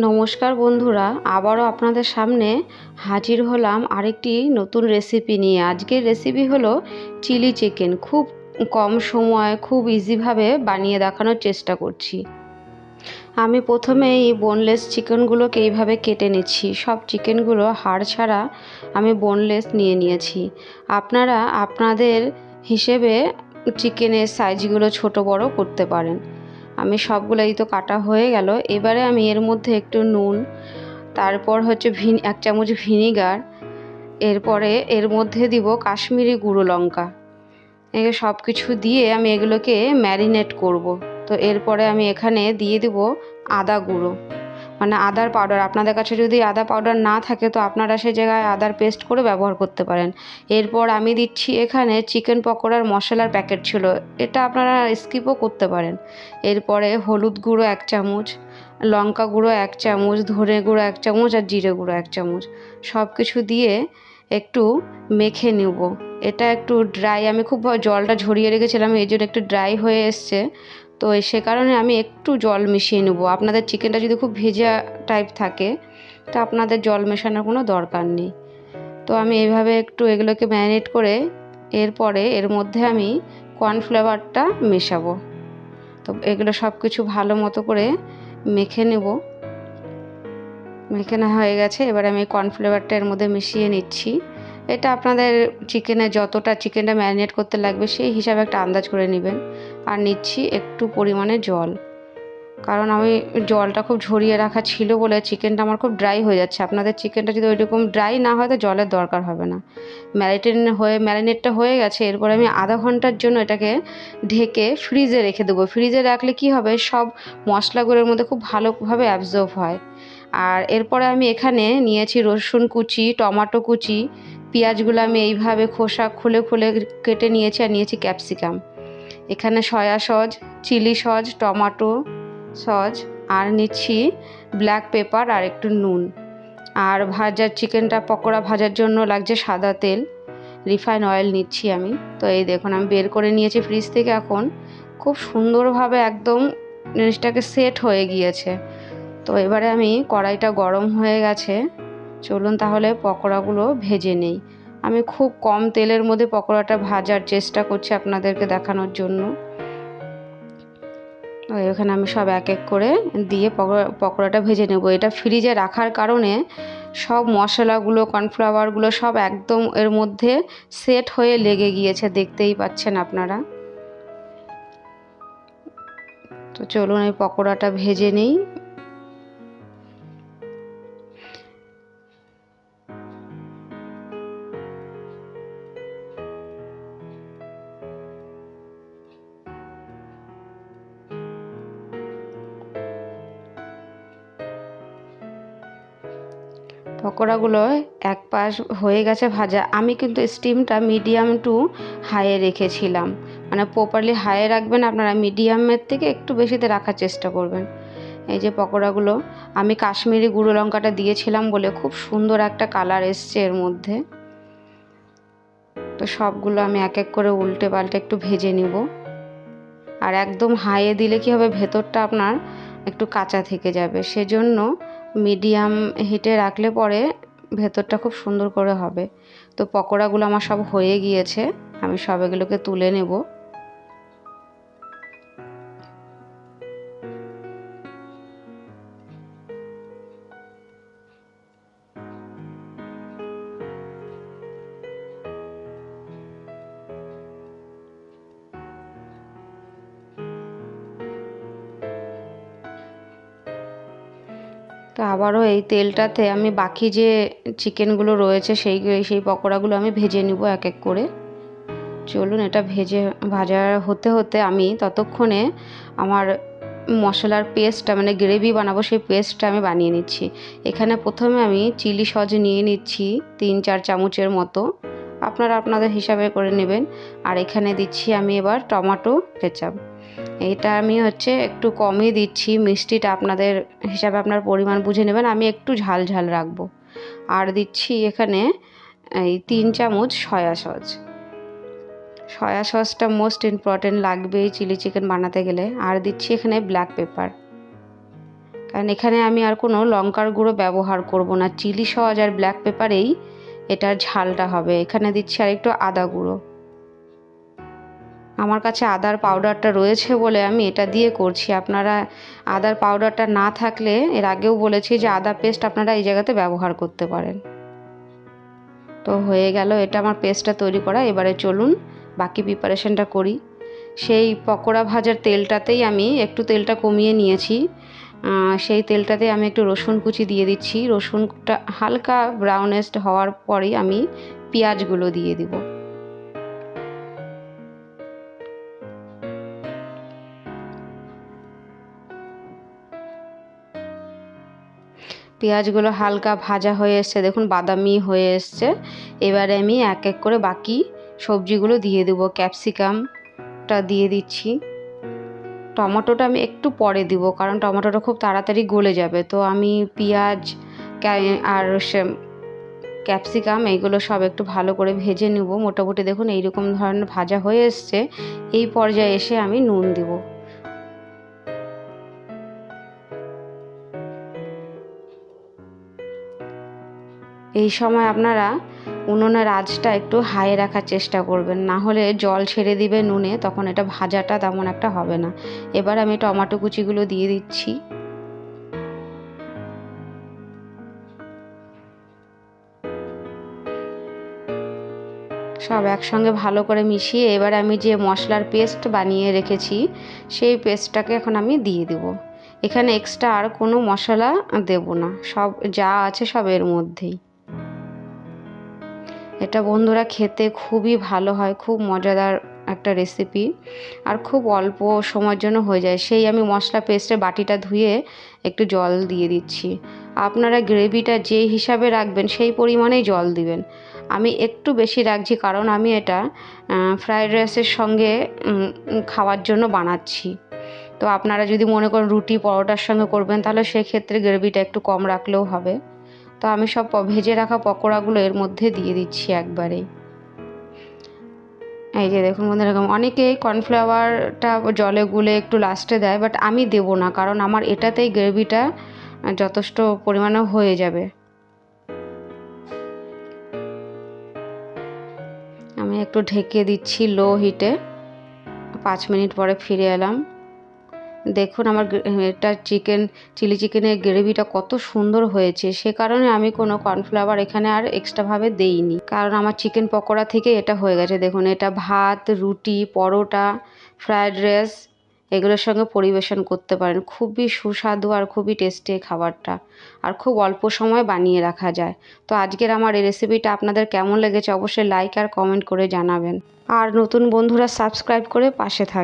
নমস্কার বন্ধুরা, আবারও আপনাদের সামনে হাজির হলাম আরেকটি নতুন রেসিপি নিয়ে। আজকের রেসিপি হলো চিলি চিকেন। খুব কম সময় খুব ইজিভাবে বানিয়ে দেখানোর চেষ্টা করছি। আমি প্রথমে এই বোনলেস চিকেনগুলোকে এইভাবে কেটে নিচ্ছি। সব চিকেনগুলো হাড় ছাড়া আমি বোনলেস নিয়ে নিয়েছি। আপনারা আপনাদের হিসেবে চিকেনের সাইজগুলো ছোট বড় করতে পারেন। আমি সবগুলোই তো কাটা হয়ে গেল। এবারে আমি এর মধ্যে একটু নুন, তারপর হচ্ছে 1 চামচ ভিনিগার, এরপরে এর মধ্যে দিব কাশ্মীরি গুঁড়ো লঙ্কা। এগুলো সব কিছু দিয়ে আমি এগুলোকে ম্যারিনেট করব। তো এরপরে আমি এখানে দিয়ে দিব আদা গুঁড়ো, মানে আদার পাউডার। আপনাদের কাছে যদি আদা পাউডার না থাকে তো আপনারা সে জায়গায় আদার পেস্ট করে ব্যবহার করতে পারেন। এরপর আমি দিচ্ছি এখানে চিকেন পকোড়ার মশলার প্যাকেট ছিল, এটা আপনারা স্কিপও করতে পারেন। এরপরে হলুদ গুঁড়ো 1 চামচ, লঙ্কা গুঁড়ো 1 চামচ, ধনে গুঁড়ো 1 চামচ আর জিরে গুঁড়ো 1 চামচ, সব কিছু দিয়ে একটু মেখে নেব। এটা একটু ড্রাই, আমি খুব জলটা ঝরিয়ে রেখেছিলাম, এই জন্য একটু ড্রাই হয়ে এসছে। তো সে কারণে আমি একটু জল মিশিয়ে নেব। আপনাদের চিকেনটা যদি খুব ভেজা টাইপ থাকে তো আপনাদের জল মেশানোর কোনো দরকার নেই। তো আমি এইভাবে একটু এগুলোকে ম্যারিনেট করে এরপরে এর মধ্যে আমি কর্নফ্লেভারটা মেশাবো। তো এগুলো সব কিছু ভালো মতো করে মেখে নেব। মেখে নেওয়া হয়ে গেছে। এবার আমি কর্নফ্লেভারটা এর মধ্যে মিশিয়ে নিচ্ছি। এটা আপনাদের চিকেনে যতটা চিকেনটা ম্যারিনেট করতে লাগবে সেই হিসাবে একটা আন্দাজ করে নেবেন। আর নিচ্ছি একটু পরিমাণে জল, কারণ আমি জলটা খুব ঝরিয়ে রাখা ছিল বলে চিকেনটা আমার খুব ড্রাই হয়ে যাচ্ছে। আপনাদের চিকেনটা যদি ওইরকম ড্রাই না হয় তো জলের দরকার হবে না। ম্যারিনেটটা হয়ে গেছে। এরপরে আমি আধা ঘন্টার জন্য এটাকে ঢেকে ফ্রিজে রেখে দেবো। ফ্রিজে রাখলে কি হবে, সব মশলাগুলোর মধ্যে খুব ভালোভাবে অ্যাবজর্ব হয়। আর এরপরে আমি এখানে নিয়েছি রসুন কুচি, টমেটো কুচি, পেঁয়াজগুলো আমি এইভাবে খোসা খুলে খুলে কেটে নিয়েছি, আর নিয়েছি ক্যাপসিকাম। এখানে soya sauce, chilli sauce, tomato sauce, আর নিচ্ছি ব্ল্যাক পেপার আর একটু নুন। আর ভাজার চিকেনটা পকোড়া ভাজার জন্য লাগছে সাদা তেল, রিফাইন অয়েল নিচ্ছি আমি। তো এই দেখুন আমি বের করে নিয়েছি ফ্রিজ থেকে। এখন খুব সুন্দরভাবে একদম জিনিসটাকে সেট হয়ে গিয়েছে। তো এবারে আমি কড়াইটা গরম হয়ে গেছে, চলুন তাহলে পকোড়াগুলো ভেজে নেই। আমি খুব কম তেলের মধ্যে পকোড়াটা ভাজার চেষ্টা করছি আপনাদেরকে দেখানোর জন্য। এখানে আমি সব এক এক করে দিয়ে পকোড়াটা ভেজে নেব। এটা ফ্রিজে রাখার কারণে সব মশলাগুলো, কর্নফ্লাওয়ারগুলো সব একদম এর মধ্যে সেট হয়ে লেগে গিয়েছে, দেখতেই পাচ্ছেন আপনারা। তো চলুন এই পকোড়াটা ভেজে নিই। পকোড়াগুলো এক পাশ হয়ে গেছে ভাজা। আমি কিন্তু স্টিমটা মিডিয়াম টু হাইয়ে রেখেছিলাম, মানে প্রপারলি হাইয়ে রাখবেন আপনারা, মিডিয়ামের থেকে একটু বেশিতে রাখার চেষ্টা করবেন। এই যে পকোড়াগুলো আমি কাশ্মীরি গুঁড়ো লঙ্কাটা দিয়েছিলাম বলে খুব সুন্দর একটা কালার এসছে এর মধ্যে। তো সবগুলো আমি এক এক করে উল্টে পাল্টে একটু ভেজে নিব। আর একদম হাইয়ে দিলে কি হবে, ভেতরটা আপনার একটু কাঁচা থেকে যাবে, সেজন্য মিডিয়াম হিটে রাখলে পরে ভেতরটা খুব সুন্দর করে হবে। তো পকোড়াগুলো আমার সব হয়ে গিয়েছে, আমি সব এগুলোকে তুলে নেব। তো আবারও এই তেলটাতে আমি বাকি যে চিকেনগুলো রয়েছে সেই পকোড়াগুলো আমি ভেজে নিব এক এক করে। চলুন এটা ভাজা হতে হতে আমি ততক্ষণে আমার মশলার পেস্টটা, মানে গ্রেভি বানাবো সেই পেস্টটা আমি বানিয়ে নিচ্ছি। এখানে প্রথমে আমি চিলি সস নিয়ে নিচ্ছি 3-4 চামচের মতো, আপনারা আপনাদের হিসাবে করে নেবেন। আর এখানে দিচ্ছি আমি এবার টমেটো কেচাপ। এটা আমি একটু কমই দিচ্ছি, মিষ্টিটা আপনাদের হিসাবে আপনার পরিমাণ বুঝে নেবেন, আমি একটু ঝাল ঝাল রাখবো। আর দিচ্ছি এখানে এই 3 চামচ সয়া সস। সয়া সসটা মোস্ট ইম্পর্টেন্ট লাগবেই চিলি চিকেন বানাতে গেলে। আর দিচ্ছি এখানে ব্ল্যাক পেপার, কারণ এখানে আমি আর কোনো লঙ্কার গুঁড়ো ব্যবহার করব না, চিলি সস আর ব্ল্যাক পেপারেই এটার ঝালটা হবে। এখানে দিচ্ছি আর একটু আদা গুঁড়ো। আমার কাছে আদার পাউডারটা রয়েছে বলে আমি এটা দিয়ে করছি। আপনারা আদার পাউডারটা না থাকলে, এর আগেও বলেছি যে আদা পেস্ট আপনারা এই জায়গাতে ব্যবহার করতে পারেন। তো হয়ে গেল এটা আমার পেস্টটা তৈরি করা। এবারে চলুন বাকি প্রিপারেশনটা করি। সেই পকোড়া ভাজার তেলটাতেই আমি একটু তেলটা কমিয়ে নিয়েছি। সেই তেলটাতে আমি একটু রসুন কুচি দিয়ে দিচ্ছি। রসুনটা হালকা ব্রাউনেস্ট হওয়ার পরেই আমি পেঁয়াজগুলো দিয়ে দিব। পেঁয়াজগুলো হালকা ভাজা হয়ে এসছে, দেখুন বাদামি হয়ে এসছে। এবারে আমি এক এক করে বাকি সবজিগুলো দিয়ে দেবো। ক্যাপসিকামটা দিয়ে দিচ্ছি। টমেটোটা আমি একটু পরে দিব, কারণ টমেটোটা খুব তাড়াতাড়ি গলে যাবে। তো আমি পেঁয়াজ আর ক্যাপসিকাম এইগুলো সব একটু ভালো করে ভেজে নেব। মোটামুটি দেখুন এইরকম ধরনের ভাজা হয়ে এসছে। এই পর্যায়ে এসে আমি নুন দিব। এই সময় আপনারা উনুনের আঁচটা একটু হাই রাখার চেষ্টা করবেন, না হলে জল ছেড়ে দিবে নুনে, তখন এটা ভাজাটা তেমন একটা হবে না। এবার আমি টমেটো কুচিগুলো দিয়ে দিচ্ছি। সব একসঙ্গে ভালো করে মিশিয়ে এবার আমি যে মশলার পেস্ট বানিয়ে রেখেছি সেই পেস্টটাকে এখন আমি দিয়ে দেব। এখানে এক্সট্রা আর কোনো মশলা দেব না, সব যা আছে সব এর মধ্যেই। এটা বন্ধুরা খেতে খুবই ভালো হয়, খুব মজাদার একটা রেসিপি, আর খুব অল্প সময়ের জন্য হয়ে যায়। সেই আমি মশলা পেস্টের বাটিটা ধুয়ে একটু জল দিয়ে দিচ্ছি। আপনারা গ্রেভিটা যে হিসাবে রাখবেন সেই পরিমাণেই জল দিবেন। আমি একটু বেশি রাখছি, কারণ আমি এটা ফ্রায়েড রাইসের সঙ্গে খাওয়ার জন্য বানাচ্ছি। তো আপনারা যদি মনে করেন রুটি পরোটার সঙ্গে করবেন, তাহলে সেক্ষেত্রে গ্রেভিটা একটু কম রাখলেও হবে। তো আমি সব ভেজে রাখা পকোড়াগুলো এর মধ্যে দিয়ে দিচ্ছি একবারেই। এই যে দেখুন বন্ধুরা, এরকম অনেকে কর্নফ্লাওয়ারটা জলে গুলে একটু লাস্টে দেয়, বাট আমি দেব না, কারণ আমার এটাতেই গ্রেভিটা যথেষ্ট পরিমাণে হয়ে যাবে। আমি একটু ঢেকে দিচ্ছি লো হিটে। 5 মিনিট পরে ফিরে এলাম। দেখুন আমার এটা চিলি চিকেনের গ্রেভিটা কত সুন্দর হয়েছে। সে কারণে আমি কোনো কর্নফ্লাওয়ার এখানে আর এক্সট্রাভাবে দেইনি, কারণ আমার চিকেন পকোড়া থেকে এটা হয়ে গেছে। দেখুন এটা ভাত, রুটি, পরোটা, ফ্রায়েড রাইস এগুলোর সঙ্গে পরিবেশন করতে পারেন। খুবই সুস্বাদু আর খুবই টেস্টি খাবারটা, আর খুব অল্প সময় বানিয়ে রাখা যায়। তো আজকের আমার এই রেসিপিটা আপনাদের কেমন লেগেছে অবশ্যই লাইক আর কমেন্ট করে জানাবেন। আর নতুন বন্ধুরা সাবস্ক্রাইব করে পাশে থাকবেন।